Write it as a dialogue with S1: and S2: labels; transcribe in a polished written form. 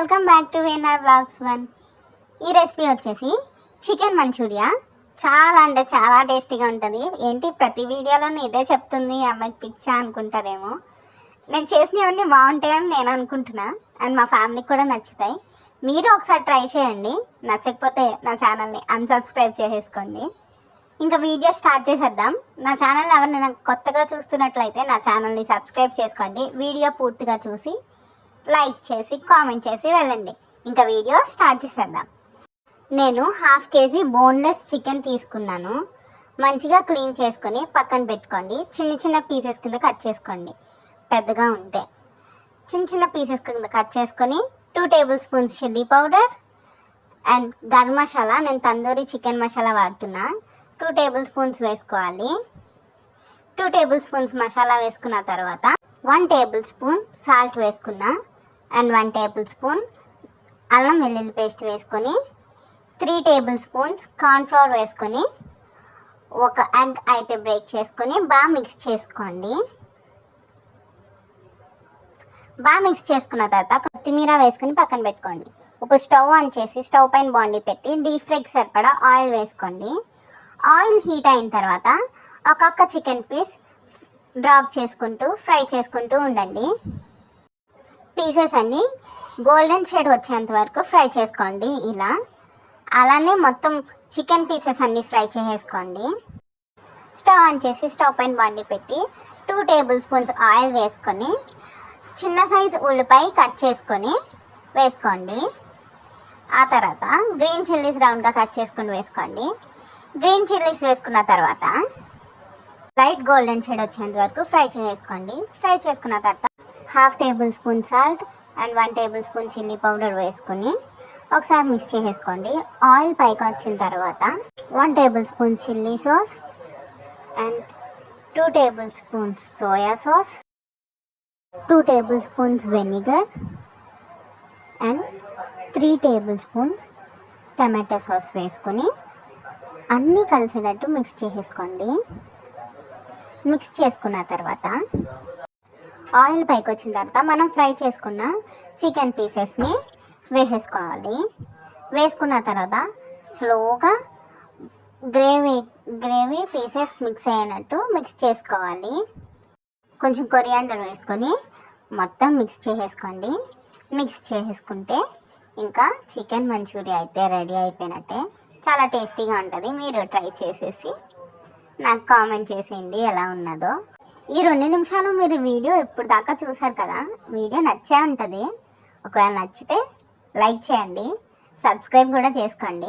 S1: Welcome back to winner vlogs 1. ఈ recipe వచ్చేసి chicken Manchuria. చాలా అంటే చాలా టేస్టీగా ఉంటుంది. ఏంటి ప్రతి వీడియోలోనే ఇదే చెప్తుంది, అమ్మాయికి పిచ్చా అనుకుంటారేమో. నేను చేసినవన్నీ బాగుంటాయని నేను అనుకుంటున్నా, అండ్ మా ఫ్యామిలీకి కూడా నచ్చుతాయి. మీరు ఒకసారి ట్రై చేయండి, నచ్చకపోతే నా ఛానల్ని అన్సబ్స్క్రైబ్ చేసేసుకోండి. ఇంకా వీడియో స్టార్ట్ చేసేద్దాం. నా ఛానల్ ఎవరైనా కొత్తగా చూస్తున్నట్లయితే నా ఛానల్ని సబ్స్క్రైబ్ చేసుకోండి. వీడియో పూర్తిగా చూసి లైక్ చేసి కామెంట్ చేసి వెళ్ళండి. ఇంకా వీడియో స్టార్ట్ చేసేద్దాం. నేను 1/2 kg బోన్లెస్ చికెన్ తీసుకున్నాను. మంచిగా క్లీన్ చేసుకొని పక్కన పెట్టుకోండి. చిన్న చిన్న పీసెస్ కింద కట్ చేసుకోండి. పెద్దగా ఉంటే చిన్న చిన్న పీసెస్ కింద కట్ చేసుకొని 2 tablespoons spoons chilli powder and garam masala, నేను తందూరి చికెన్ మసాలా వాడుతున్నా, 2 tablespoons వేసుకోవాలి. 2 tablespoons మసాలా వేసుకున్న తర్వాత 1 tablespoon సాల్ట్ వేసుకున్నా అండ్ 1 tablespoon అల్లం వెల్లుల్లి పేస్ట్ వేసుకొని 3 tablespoons కార్న్ఫ్లవర్ వేసుకొని ఒక ఎగ్ అయితే బ్రేక్ చేసుకొని బాగా మిక్స్ చేసుకోండి. బాగా మిక్స్ చేసుకున్న తర్వాత కొత్తిమీర వేసుకొని పక్కన పెట్టుకోండి. ఇప్పుడు స్టవ్ ఆన్ చేసి స్టవ్ పైన బాండీ పెట్టి డీప్ ఫ్రైకి సరిపడా ఆయిల్ వేసుకోండి. ఆయిల్ హీట్ అయిన తర్వాత ఒక్కొక్క చికెన్ పీస్ డ్రాప్ చేసుకుంటూ ఫ్రై చేసుకుంటూ ఉండండి. పీసెస్ అన్నీ గోల్డెన్ షేడ్ వచ్చేంత వరకు ఫ్రై చేసుకోండి. ఇలా అలానే మొత్తం చికెన్ పీసెస్ అన్నీ ఫ్రై చేసేసుకోండి. స్టవ్ ఆన్ చేసి స్టవ్ పైన బాండీ పెట్టి 2 tablespoons ఆయిల్ వేసుకొని చిన్న సైజు ఉల్లిపాయ కట్ చేసుకొని వేసుకోండి. ఆ తర్వాత గ్రీన్ చిల్లీస్ రౌండ్గా కట్ చేసుకొని వేసుకోండి. గ్రీన్ చిల్లీస్ వేసుకున్న తర్వాత లైట్ గోల్డెన్ షేడ్ వచ్చేంత వరకు ఫ్రై చేసుకోండి. ఫ్రై చేసుకున్న తర్వాత 1/2 tablespoon salt and 1 tablespoon chilli powder వేసుకొని ఒకసారి మిక్స్ చేసేసుకోండి. ఆయిల్ పైకి వచ్చిన తర్వాత 1 tablespoon chilli sauce and 2 tablespoons soya sauce, 2 tablespoons vinegar and 3 tablespoons tomato sauce వేసుకొని అన్నీ కలిసేటట్టు మిక్స్ చేసేసుకోండి. మిక్స్ చేసుకున్న తర్వాత ఆయిల్ పైకి వచ్చిన తర్వాత మనం ఫ్రై చేసుకున్న చికెన్ పీసెస్ని వేసేసుకోవాలి. వేసుకున్న తర్వాత స్లోగా గ్రేవీ పీసెస్ మిక్స్ అయినట్టు మిక్స్ చేసుకోవాలి. కొంచెం కొరియాండర్ వేసుకొని మొత్తం మిక్స్ చేసేసుకోండి. మిక్స్ చేసేసుకుంటే ఇంకా చికెన్ మంచూరియా అయితే రెడీ అయిపోయినట్టే. చాలా టేస్టీగా ఉంటుంది. మీరు ట్రై చేసేసి నాకు కామెంట్ చేసేయండి ఎలా ఉన్నదో. ఈ 2 నిమిషాలు మీరు వీడియో ఇప్పుడు దాకా చూసారు కదా, వీడియో నచ్చే ఉంటుంది. ఒకవేళ నచ్చితే లైక్ చేయండి, సబ్స్క్రైబ్ కూడా చేసుకోండి.